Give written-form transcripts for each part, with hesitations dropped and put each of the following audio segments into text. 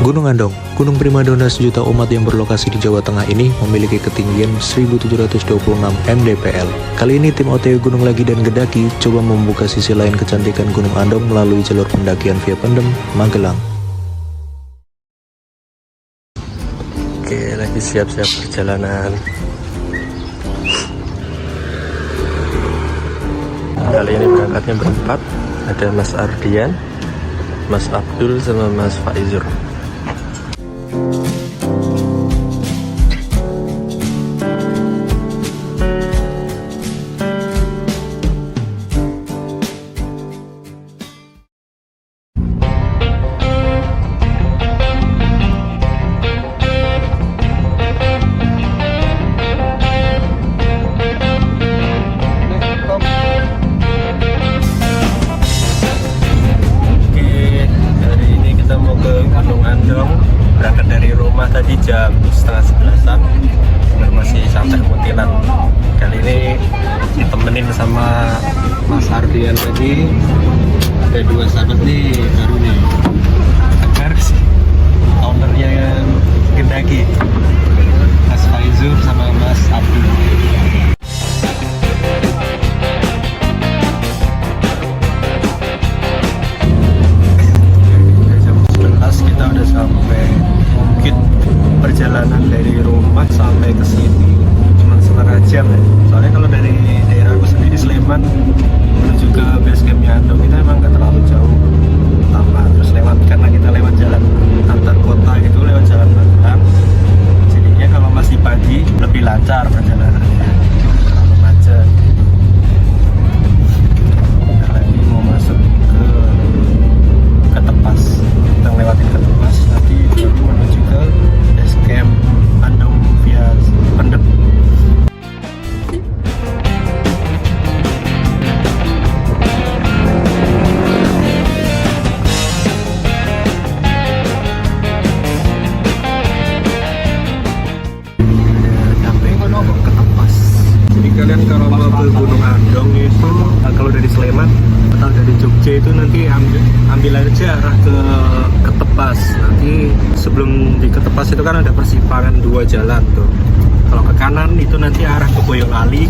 Gunung Andong, gunung primadona sejuta umat yang berlokasi di Jawa Tengah ini memiliki ketinggian 1726 mdpl. Kali ini tim OTW Gunung Lagi dan Gedaki coba membuka sisi lain kecantikan Gunung Andong melalui jalur pendakian via Pendem, Magelang. Oke, lagi siap-siap perjalanan. Kali ini berangkatnya berempat, ada Mas Ardian, Mas Abdul, sama Mas Faizur. Berangkat dari rumah tadi jam 10:30-an, masih sampai Mutilan. Kali ini ditemenin sama Mas Ardian tadi. Ada dua sahabat nih baru nih, Akars, ownernya Gedaki, Mas Faizur sama Mas Abdul. Kita udah sampai Bukit. Perjalanan dari rumah sampai ke sini cuma setengah jam ya. Soalnya kalau dari daerah aku sendiri Sleman menuju ke base campnya Andong itu emang gak terlalu jauh, terus karena kita lewat jalan antar kota itu, lewat jalan Magelang, jadinya kalau masih pagi lebih lancar perjalanannya, terlalu macet. Kita lagi mau masuk ke Ketepas, kita lewatin Ketepas, nanti baru menuju ke base camp Andong via Pendem. Jadi kalian kalau mau ke Gunung Andong itu, kalau dari Sleman atau dari Jogja itu nanti ambil aja arah ke Ketepas. Nanti sebelum di Ketepas itu kan ada persimpangan dua jalan tuh. Kalau ke kanan itu nanti arah ke Boyolali,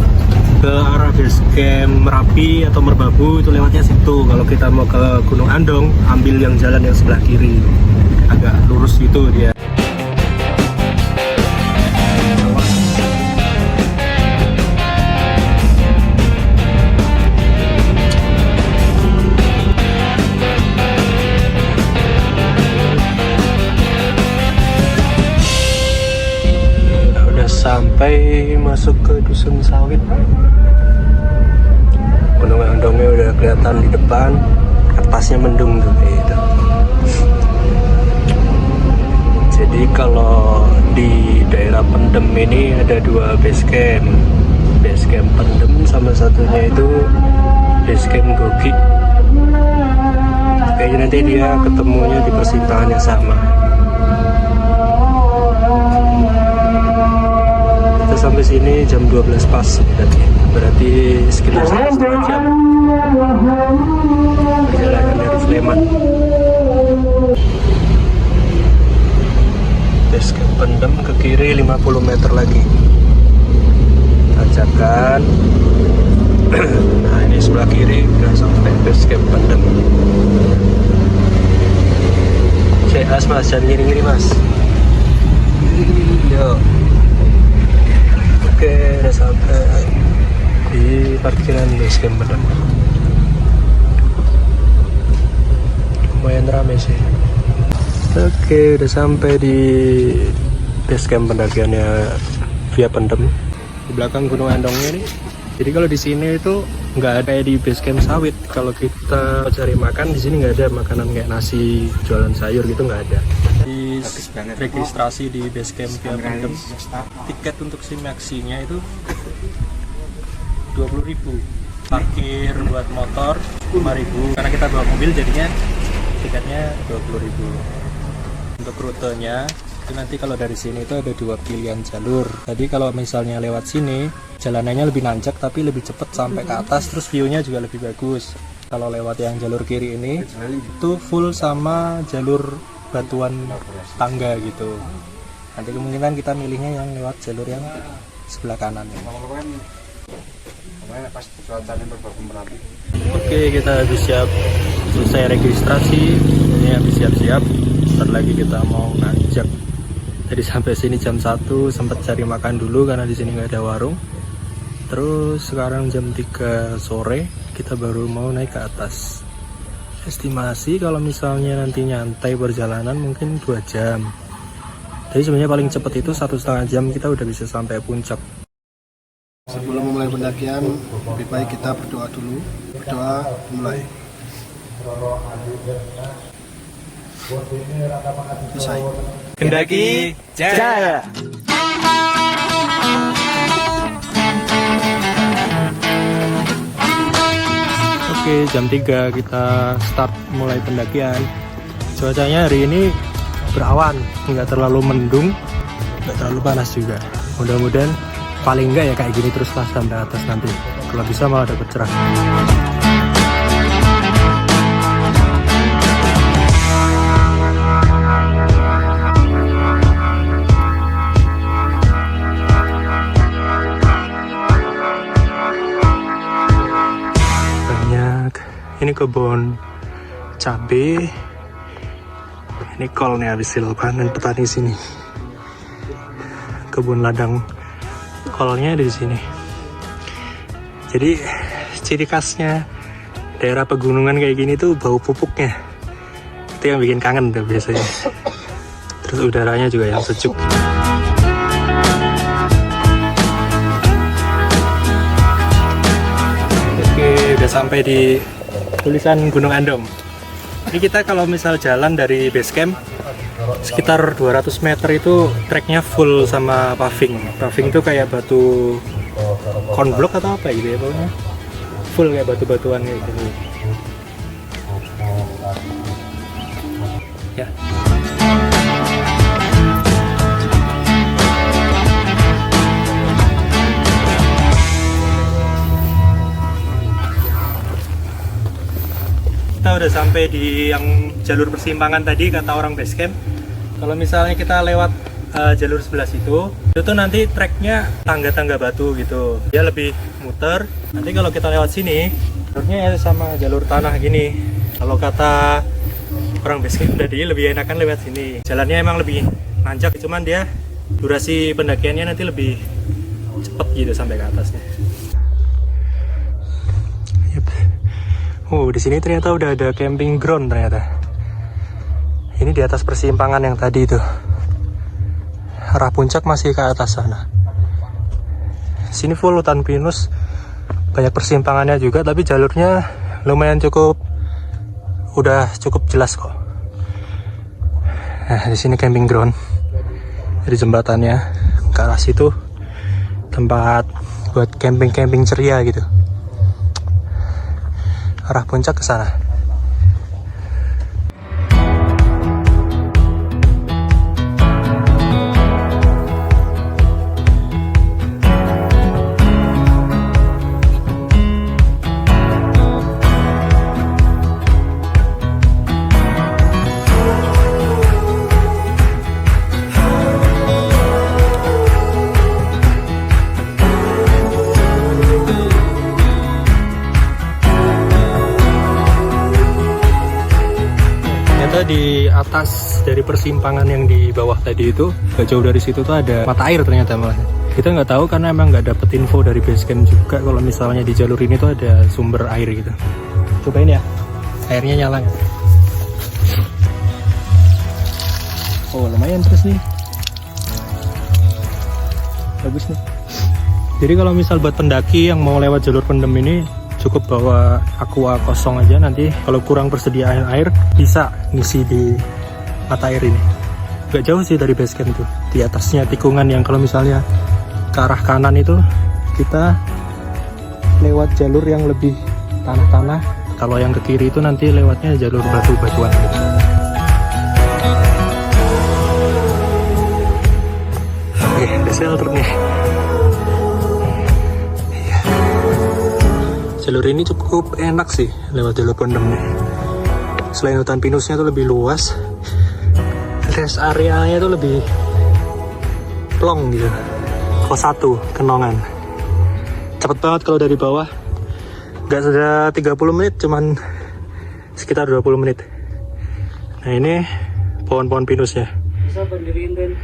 ke arah base camp Merapi atau Merbabu itu lewatnya situ. Kalau kita mau ke Gunung Andong, ambil yang jalan yang sebelah kiri, agak lurus gitu dia. Sampai masuk ke Dusun Sawit. Gunung Andongnya udah kelihatan di depan, atasnya mendung tuh gitu. Jadi kalau di daerah Pendem ini ada dua base camp Pendem sama satunya itu base camp Gogi. Kayaknya nanti dia ketemunya di persimpangan yang sama. Sampai sini jam 12 pas, berarti sekitar 1,5 jam perjalanan dari Sleman. Base camp Pendem ke kiri 50 meter lagi, tanjakan. Nah ini sebelah kiri udah sampai base camp Pendem. Mas, jangan gini-gini mas. Yuk. Oke, udah sampai di parkiran base camp Pendem. Lumayan rame sih. Oke, udah sampai di base camp pendakiannya via Pendem. Di belakang Gunung Andongnya nih. Jadi kalau di sini itu nggak ada kayak di base camp Sawit. Kalau kita cari makan di sini nggak ada makanan kayak nasi, jualan sayur gitu, nggak ada. Di registrasi di base camp via Pendem, tiket untuk SIM-nya itu 20.000, parkir buat motor 5.000, karena kita bawa mobil jadinya tiketnya 20.000. Untuk rutenya itu nanti kalau dari sini itu ada dua pilihan jalur. Jadi kalau misalnya lewat sini jalanannya lebih nanjak tapi lebih cepat sampai ke atas, terus view-nya juga lebih bagus. Kalau lewat yang jalur kiri ini itu full sama jalur batuan tangga gitu. Nanti kemungkinan kita milihnya yang lewat jalur yang sebelah kanan ya. Oke, kita habis selesai registrasi, ini habis siap-siap. Bentar lagi kita mau nanjak. Jadi sampai sini jam 1, sempat cari makan dulu karena di sini nggak ada warung. Terus sekarang jam 3 sore kita baru mau naik ke atas. Estimasi kalau misalnya nanti nyantai perjalanan mungkin 2 jam. Jadi sebenarnya paling cepat itu 1,5 jam kita udah bisa sampai puncak. Sebelum memulai pendakian, lebih baik kita berdoa dulu. Berdoa, mulai. Selesai. Kendaki Jaya. Oke, jam 3 kita start mulai pendakian. Cuacanya hari ini berawan, nggak terlalu mendung, nggak terlalu panas juga. Mudah-mudahan paling nggak ya kayak gini teruslah sampai atas nanti. Kalau bisa malah dapat cerah. Ini kebun cabai, ini kol nih hasil panen petani sini. Kebun ladang kolnya di sini. Jadi ciri khasnya daerah pegunungan kayak gini tuh bau pupuknya. Itu yang bikin kangen tuh biasanya. Terus udaranya juga yang sejuk. Oke, udah sampai di tulisan Gunung Andong. Ini kita kalau misal jalan dari base camp sekitar 200 meter itu treknya full sama paving. Paving itu kayak batu konblok atau apa gitu ya pokoknya. Full kayak batu-batuan gitu. Ya. Kita udah sampai di yang jalur persimpangan tadi kata orang base camp. Kalau misalnya kita lewat jalur sebelah situ, itu nanti treknya tangga-tangga batu gitu. Dia lebih muter. Nanti kalau kita lewat sini, jalurnya sama jalur tanah gini. Kalau kata orang base camp tadi lebih enakan lewat sini. Jalannya emang lebih nanjak, cuman dia durasi pendakiannya nanti lebih cepet gitu sampai ke atasnya. Oh, di sini ternyata udah ada camping ground ternyata. Ini di atas persimpangan yang tadi itu. Arah puncak masih ke atas sana. Sini full hutan pinus, banyak persimpangannya juga, tapi jalurnya lumayan udah cukup jelas kok. Nah, di sini camping ground. Dari jembatannya ke arah situ tempat buat camping ceria gitu. Arah puncak ke sana. Di atas dari persimpangan yang di bawah tadi itu, gak jauh dari situ tuh ada mata air ternyata malah. Kita nggak tahu karena emang nggak dapet info dari base camp juga kalau misalnya di jalur ini tuh ada sumber air gitu. Cobain ya, airnya nyala nggak? Oh lumayan terus nih, bagus nih. Jadi kalau misal buat pendaki yang mau lewat jalur pendem ini cukup bawa aqua kosong aja, nanti kalau kurang persediaan air bisa ngisi di mata air ini. Gak jauh sih dari base camp tuh, di atasnya tikungan yang kalau misalnya ke arah kanan itu kita lewat jalur yang lebih tanah-tanah, kalau yang ke kiri itu nanti lewatnya jalur batu-batuan gitu. Oke, ada shelter nih. Jalur ini cukup enak sih lewat jalur pendem nih. Selain hutan pinusnya tuh lebih luas, rest areanya tuh lebih plong gitu. Pos 1 Kenongan. Cepet banget kalau dari bawah. Gak sudah 30 menit, cuman sekitar 20 menit. Nah ini pohon-pohon pinusnya. Bisa berdiriin tenda.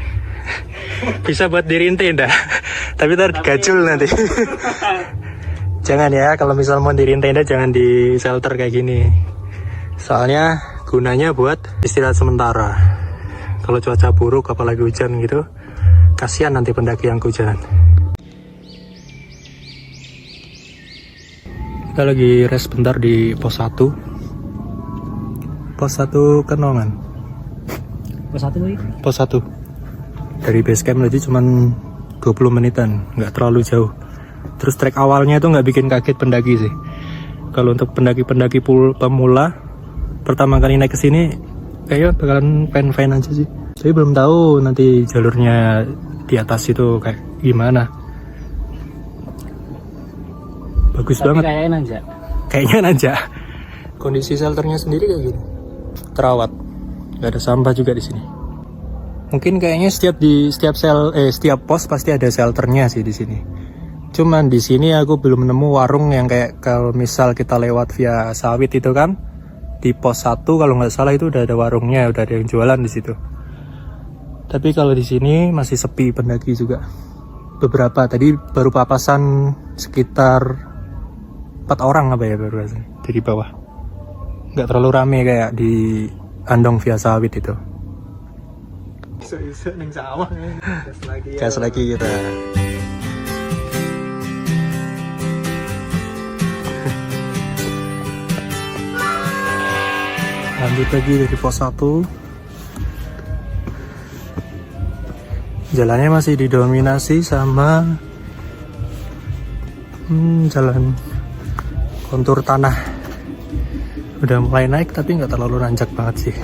Bisa buat diriin tenda. Tapi ntar digajul nanti. Jangan ya, kalau misal mau diriin tenda jangan di shelter kayak gini. Soalnya gunanya buat istirahat sementara. Kalau cuaca buruk apalagi hujan gitu, kasihan nanti pendaki yang kehujanan. Kita lagi rest bentar di pos 1. Pos 1 Kenongan. Pos 1 nih. Pos 1. Dari base camp tadi cuman 20 menitan, nggak terlalu jauh. Terus trek awalnya itu nggak bikin kaget pendaki sih. Kalau untuk pendaki-pendaki pemula, pertama kali naik ke sini kayaknya bakalan fine-fine aja sih. Tapi belum tahu nanti jalurnya di atas itu kayak gimana. Bagus banget. Kayaknya nanjak. Kondisi shelternya sendiri kayak gini. Terawat. Gak ada sampah juga di sini. Mungkin kayaknya setiap pos pasti ada shelternya sih di sini. Cuman di sini aku belum nemu warung yang kayak kalau misal kita lewat via sawit itu kan. Di pos 1 kalau nggak salah itu udah ada warungnya, udah ada yang jualan di situ. Tapi kalau di sini masih sepi pendaki juga. Beberapa tadi baru papasan sekitar 4 orang apa ya baru aja dari bawah. Nggak terlalu rame kayak di Andong via sawit itu. Bisa neng sawah. Gas lagi kita. Lanjut lagi dari pos 1. Jalannya masih didominasi sama jalan kontur tanah. Udah mulai naik tapi nggak terlalu nanjak banget sih.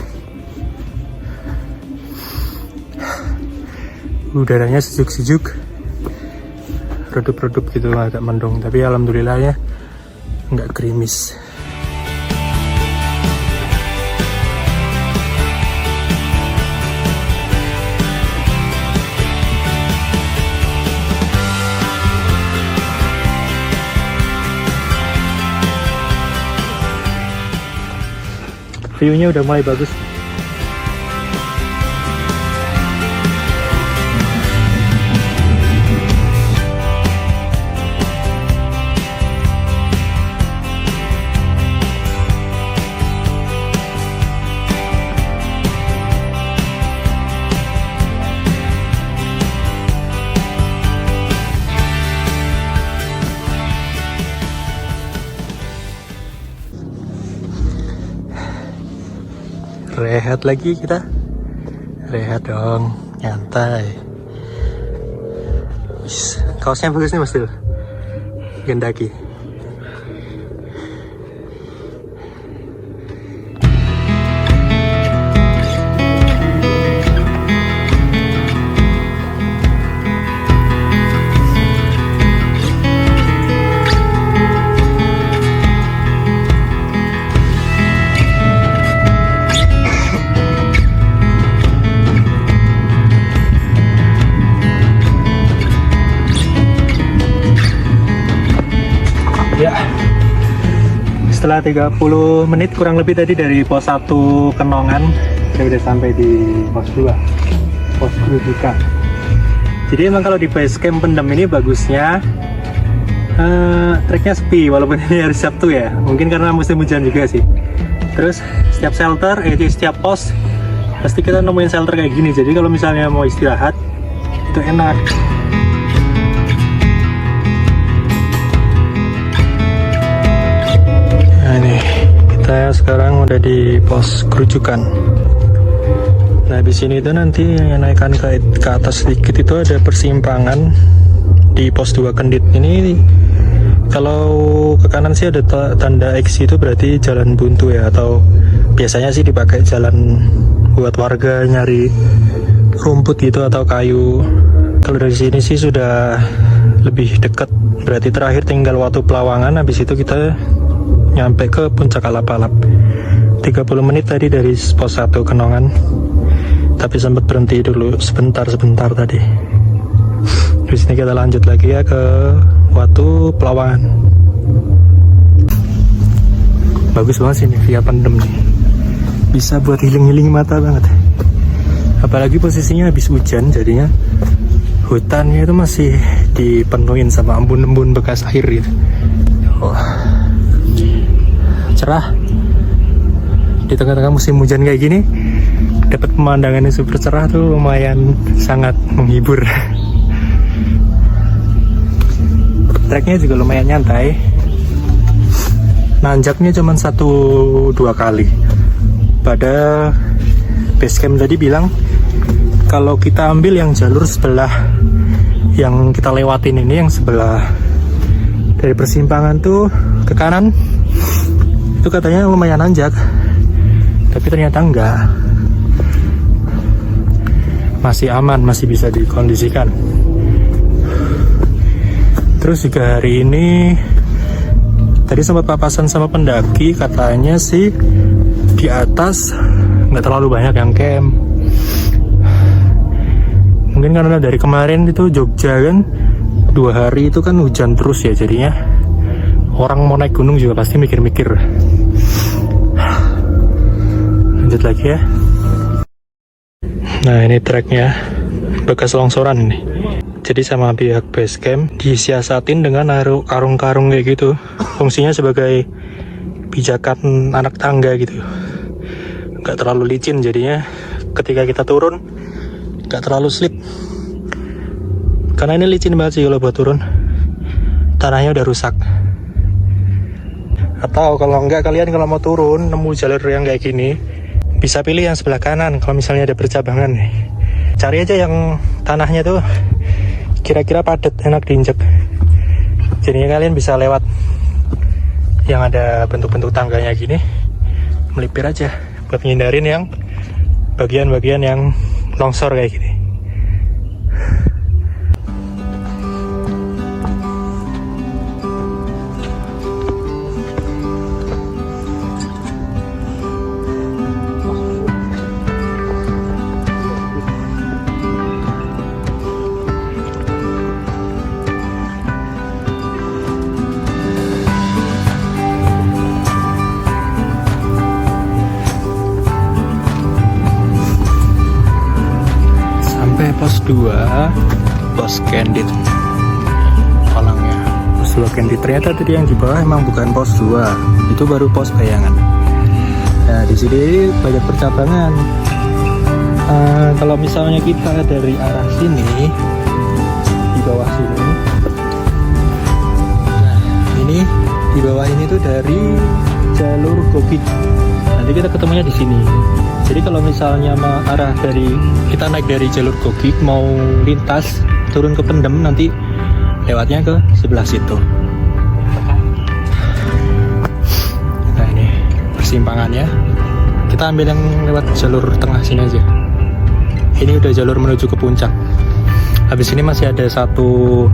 Udaranya sejuk-sejuk, redup-redup gitu, agak mendung. Tapi alhamdulillah ya nggak gerimis. View-nya udah mulai bagus. Rehat lagi kita. Rehat dong, nyantai. Kaosnya bagus nih Mas Dil. Gendaki. Ya, setelah 30 menit kurang lebih tadi dari pos 1 Kenongan, kita udah sampai di pos 2, pos Grujukan. Jadi emang kalau di base camp Pendem ini bagusnya treknya sepi, walaupun ini hari Sabtu ya, mungkin karena musim hujan juga sih. Terus setiap shelter, setiap pos pasti kita nemuin shelter kayak gini. Jadi kalau misalnya mau istirahat itu enak. Nah ini kita sekarang udah di pos Grujukan. Nah di sini itu nanti yang naikkan ke atas sedikit itu ada persimpangan di pos 2 Kendit ini. Kalau ke kanan sih ada tanda X, itu berarti jalan buntu ya, atau biasanya sih dipakai jalan buat warga nyari rumput gitu atau kayu. Kalau dari sini sih sudah lebih dekat, berarti terakhir tinggal Watu Pelawangan, habis itu kita nyampe ke Puncak Alap-Alap. 30 menit tadi dari pos 1 Kenongan. tapi sempat berhenti dulu sebentar tadi. Terus ini kita lanjut lagi ya ke Watu Pelawangan. Bagus banget sih nih via pendem nih, bisa buat healing mata banget. Apalagi posisinya habis hujan, jadinya hutannya itu masih dipenuhin sama embun-embun bekas air gitu. Cerah di tengah-tengah musim hujan kayak gini, dapat pemandangan yang super cerah tuh lumayan sangat menghibur. Treknya juga lumayan nyantai, nanjaknya cuma 1-2 kali. Pada base camp tadi bilang kalau kita ambil yang jalur sebelah yang kita lewatin ini, yang sebelah dari persimpangan tuh ke kanan, itu katanya lumayan nanjak, tapi ternyata enggak, masih aman, masih bisa dikondisikan. Terus juga hari ini tadi sempat papasan sama pendaki, katanya sih di atas nggak terlalu banyak yang camp. Mungkin karena dari kemarin itu Jogja kan 2 hari itu kan hujan terus ya, jadinya orang mau naik gunung juga pasti mikir-mikir. Lanjut lagi ya. Nah ini treknya, bekas longsoran ini. Jadi sama pihak base camp disiasatin dengan naruh karung-karung kayak gitu, fungsinya sebagai pijakan anak tangga gitu, nggak terlalu licin, jadinya ketika kita turun nggak terlalu slip. Karena ini licin banget sih kalau buat turun, tanahnya udah rusak. Atau kalau enggak, kalian kalau mau turun nemu jalur yang kayak gini, bisa pilih yang sebelah kanan kalau misalnya ada bercabangan nih. Cari aja yang tanahnya tuh kira-kira padat, enak diinjek. Jadinya kalian bisa lewat yang ada bentuk-bentuk tangganya gini, melipir aja buat menghindarin yang bagian-bagian yang longsor kayak gini. Pos 2, pos Candid palangnya. Pos 2 Candid, ternyata tadi yang di bawah emang bukan pos 2, itu baru pos Bayangan. Nah di sini banyak percabangan. Kalau misalnya kita dari arah sini, di bawah sini, nah ini di bawah ini tuh dari jalur Gogik. Nanti kita ketemunya di sini. Jadi kalau misalnya arah dari kita naik dari jalur Gogik mau lintas turun ke Pendem, nanti lewatnya ke sebelah situ. Nah ini persimpangannya, kita ambil yang lewat jalur tengah sini aja. Ini udah jalur menuju ke puncak. Habis ini masih ada satu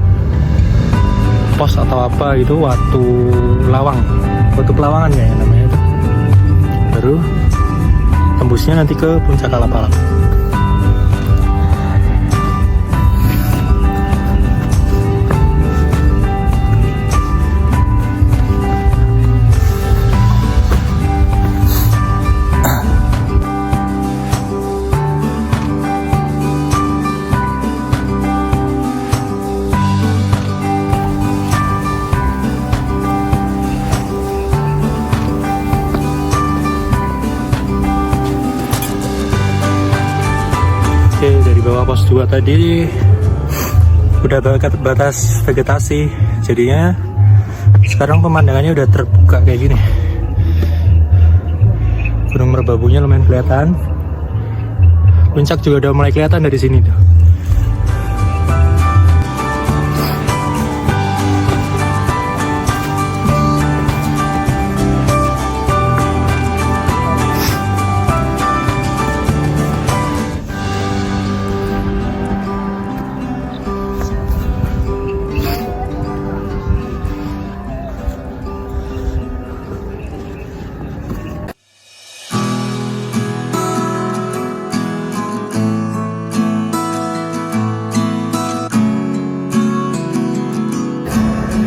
pos atau apa gitu, Watu Pelawangan kayaknya namanya itu. Baru tembusnya nanti ke puncak Kalapalang. Dari bawah pos 2 tadi udah batas vegetasi, jadinya sekarang pemandangannya udah terbuka kayak gini. Gunung Merbabunya lumayan kelihatan, puncak juga udah mulai kelihatan dari sini tuh.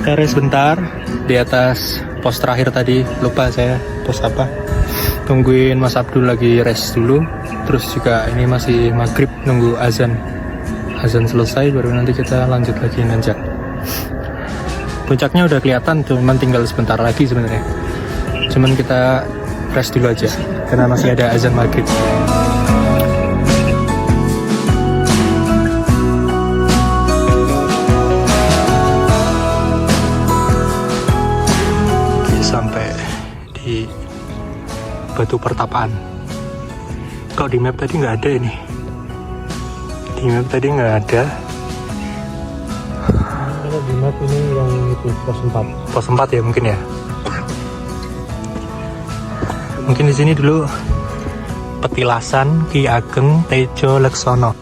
Kita rest sebentar di atas pos terakhir tadi, lupa saya pos apa. Tungguin Mas Abdul lagi rest dulu. Terus juga ini masih maghrib, nunggu azan selesai baru nanti kita lanjut lagi nanjak. Puncaknya udah kelihatan, cuman tinggal sebentar lagi sebenarnya. Cuman kita rest dulu aja karena masih ada azan maghrib. Sampai di Batu Pertapaan. Kok di map tadi nggak ada ini? Di map tadi nggak ada. Kalau di map ini yang itu pos 4. Pos 4 ya mungkin ya. Mungkin di sini dulu Petilasan Ki Ageng Tejo Leksono.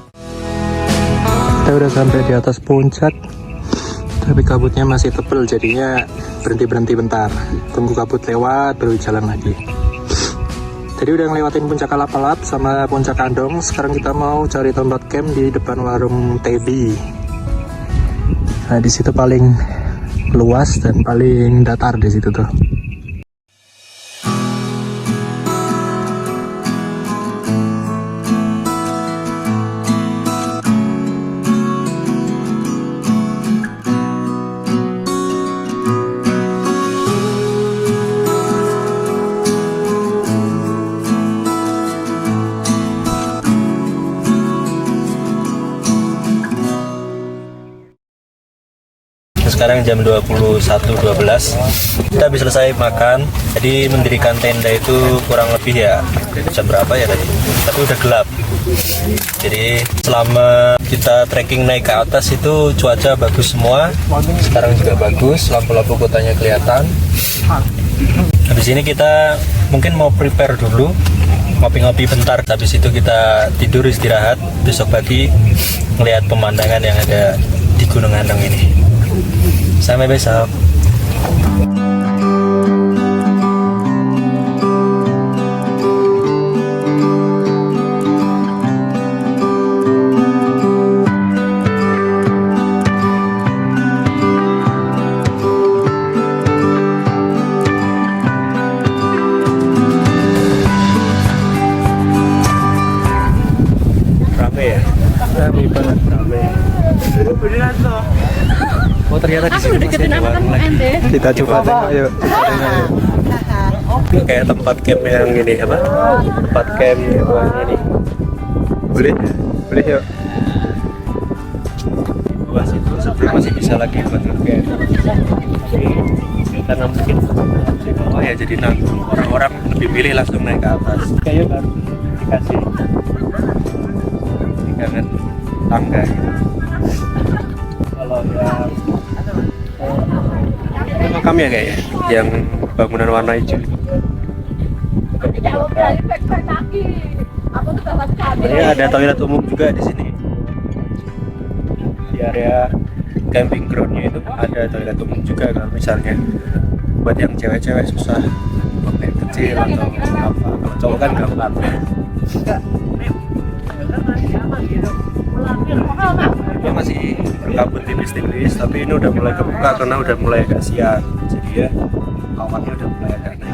Kita udah sampai di atas puncak, tapi kabutnya masih tebel, jadinya berhenti bentar. Tunggu kabut lewat baru jalan lagi. Tadi udah ngelewatin puncak Kalapalap sama puncak Andong. Sekarang kita mau cari tempat camp di depan warung Tebi. Nah di situ paling luas dan paling datar di situ tuh. Sekarang jam 21.12, kita habis selesai makan. Jadi mendirikan tenda itu kurang lebih ya jam berapa ya tadi, tapi udah gelap. Jadi selama kita trekking naik ke atas itu cuaca bagus semua. Sekarang juga bagus, lampu-lampu kotanya kelihatan. Habis ini kita mungkin mau prepare dulu, ngopi-ngopi bentar. Habis itu kita tidur istirahat, besok pagi melihat pemandangan yang ada di Gunung Andong ini. Sampai besok. Rame ya? Rame banget, rame. Oh ternyata di sini masih ada warung lagi. Kita coba tengok yuk. Kayak tempat camp yang ini apa? Tempat camp yang ini. Boleh? Boleh yuk. Luas itu sebenarnya masih bisa lagi buat camp. Karena mungkin di bawah ya jadi nanggung, orang-orang lebih milih langsung naik ke atas. Kayak baru dikasih tinggangan tangga gitu. Kalau yang itu makamnya kayaknya yang bangunan warna hijau. Sebenarnya ada toilet umum juga di sini. Di area camping groundnya itu ada toilet umum juga kalau misalnya buat yang cewek-cewek susah buang air kecil atau apa. Kalau cowok kan gampang. Ini masih berkabut tipis-tipis, tapi ini udah mulai kebuka karena udah mulai agak siang, jadi ya awannya udah mulai agak naik.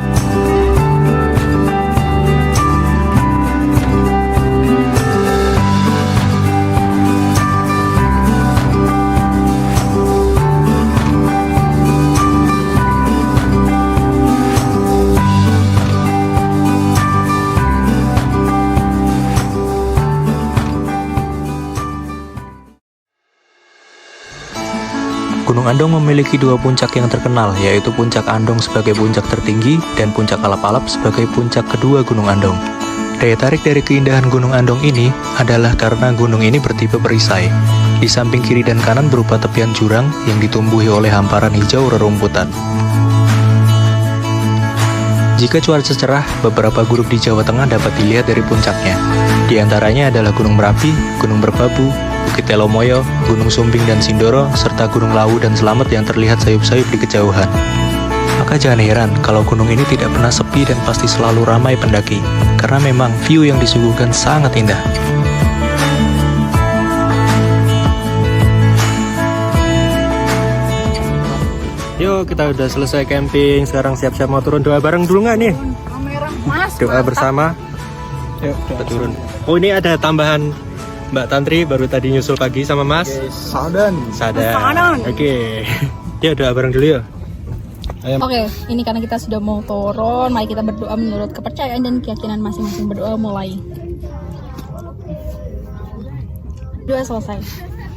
Gunung Andong memiliki dua puncak yang terkenal, yaitu Puncak Andong sebagai puncak tertinggi dan Puncak Kalapalap sebagai puncak kedua Gunung Andong. Daya tarik dari keindahan Gunung Andong ini adalah karena gunung ini bertipe perisai. Di samping kiri dan kanan berupa tepian jurang yang ditumbuhi oleh hamparan hijau rerumputan. Jika cuaca cerah, beberapa gunung di Jawa Tengah dapat dilihat dari puncaknya. Di antaranya adalah Gunung Merapi, Gunung Merbabu, Bukit Telomoyo, Gunung Sumbing dan Sindoro, serta Gunung Lawu dan Slamet yang terlihat sayup-sayup di kejauhan. Maka jangan heran kalau gunung ini tidak pernah sepi dan pasti selalu ramai pendaki, karena memang view yang disuguhkan sangat indah. Yuk, kita udah selesai camping. Sekarang siap-siap mau turun. Doa bareng dulu nggak nih? Doa bersama. Yuk, kita turun. Oh, ini ada tambahan Mbak Tantri baru tadi nyusul pagi sama Mas. Sadan. Oke. Ya, doa bareng dulu ya. Oke, ini karena kita sudah mau turun, mari kita berdoa menurut kepercayaan dan keyakinan masing-masing. Berdoa mulai. Doa selesai.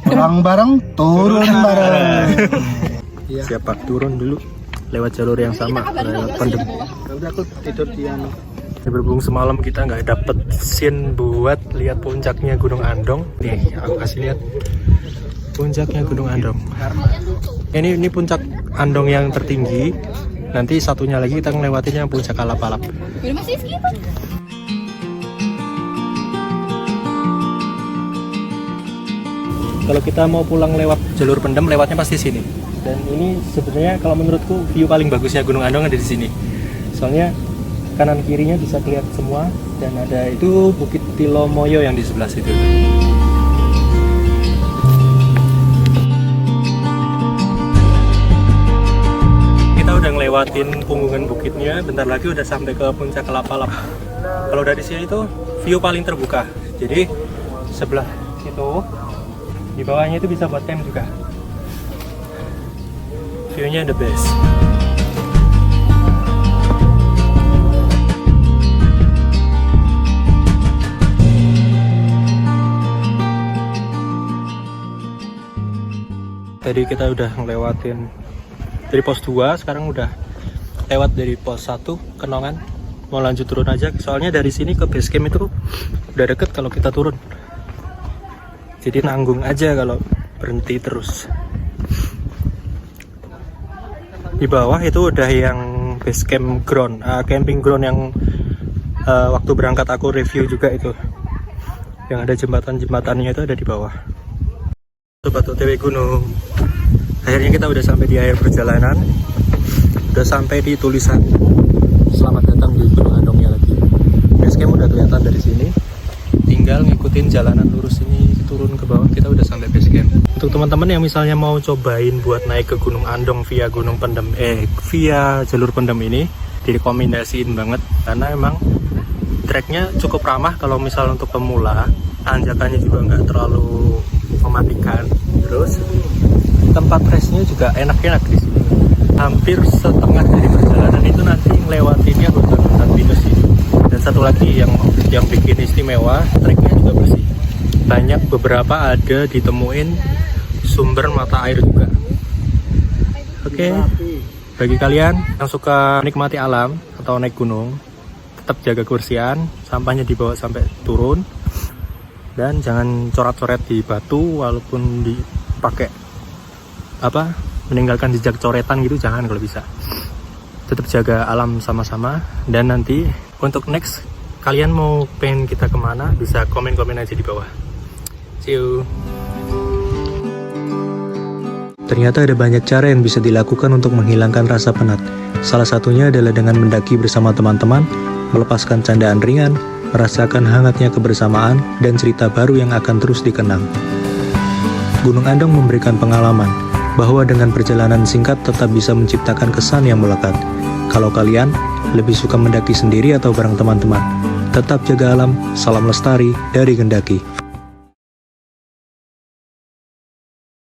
Pulang bareng, turun bareng. Siapa turun dulu lewat jalur yang sama. Pendem. Udah aku tidur di anu. Berhubung semalam kita nggak dapet scene buat lihat puncaknya Gunung Andong. Nih, aku kasih lihat puncaknya Gunung Andong. Ini puncak Andong yang tertinggi. Nanti satunya lagi kita ngelewatinnya puncak Alap-Alap. Kalau kita mau pulang lewat jalur Pendem, lewatnya pasti sini. Dan ini sebenarnya kalau menurutku view paling bagusnya Gunung Andong ada di sini. Soalnya kanan kirinya bisa kelihatan semua, dan ada itu Bukit Tilomoyo yang di sebelah situ. Kita udah ngelewatin punggungan bukitnya, bentar lagi udah sampai ke puncak Alap-Alap. Kalau dari sini itu view paling terbuka. Jadi sebelah situ di bawahnya itu bisa buat camp juga. View-nya the best. Tadi kita udah ngelewatin dari pos 2, sekarang udah lewat dari pos 1 Kenongan. Mau lanjut turun aja, soalnya dari sini ke base camp itu udah deket kalau kita turun. Jadi nanggung aja kalau berhenti terus. Di bawah itu udah yang base camp ground, camping ground yang waktu berangkat aku review juga itu. Yang ada jembatan-jembatannya itu ada di bawah. Sobat OTW Gunung, akhirnya kita udah sampai di akhir perjalanan. Udah sampai di tulisan selamat datang di Gunung Andongnya lagi. Base camp udah kelihatan dari sini. Tinggal ngikutin jalanan lurus ini turun ke bawah, kita udah sampai base camp. Untuk teman-teman yang misalnya mau cobain buat naik ke Gunung Andong via Gunung Pendem, via jalur Pendem ini, direkomendasiin banget karena emang treknya cukup ramah kalau misal untuk pemula. Tanjakannya juga nggak terlalu mematikan. Terus tempat restnya juga enak-enak di sini. Hampir setengah dari perjalanan itu nanti ngelewatinnya hutan-hutan pinus ini. Dan satu lagi yang bikin istimewa, treknya juga bersih. Banyak beberapa ada ditemuin sumber mata air juga. Oke. Bagi kalian yang suka menikmati alam atau naik gunung, tetap jaga kebersihan, sampahnya dibawa sampai turun. Dan jangan coret-coret di batu walaupun dipakai meninggalkan jejak coretan gitu, jangan kalau bisa. Tetap jaga alam sama-sama. Dan nanti untuk next kalian mau pengen kita kemana, bisa komen-komen aja di bawah. See you. Ternyata ada banyak cara yang bisa dilakukan untuk menghilangkan rasa penat. Salah satunya adalah dengan mendaki bersama teman-teman, melepaskan candaan ringan, merasakan hangatnya kebersamaan, dan cerita baru yang akan terus dikenang. Gunung Andong memberikan pengalaman bahwa dengan perjalanan singkat tetap bisa menciptakan kesan yang melekat. Kalau kalian lebih suka mendaki sendiri atau bareng teman-teman, tetap jaga alam, salam lestari dari Gendaki.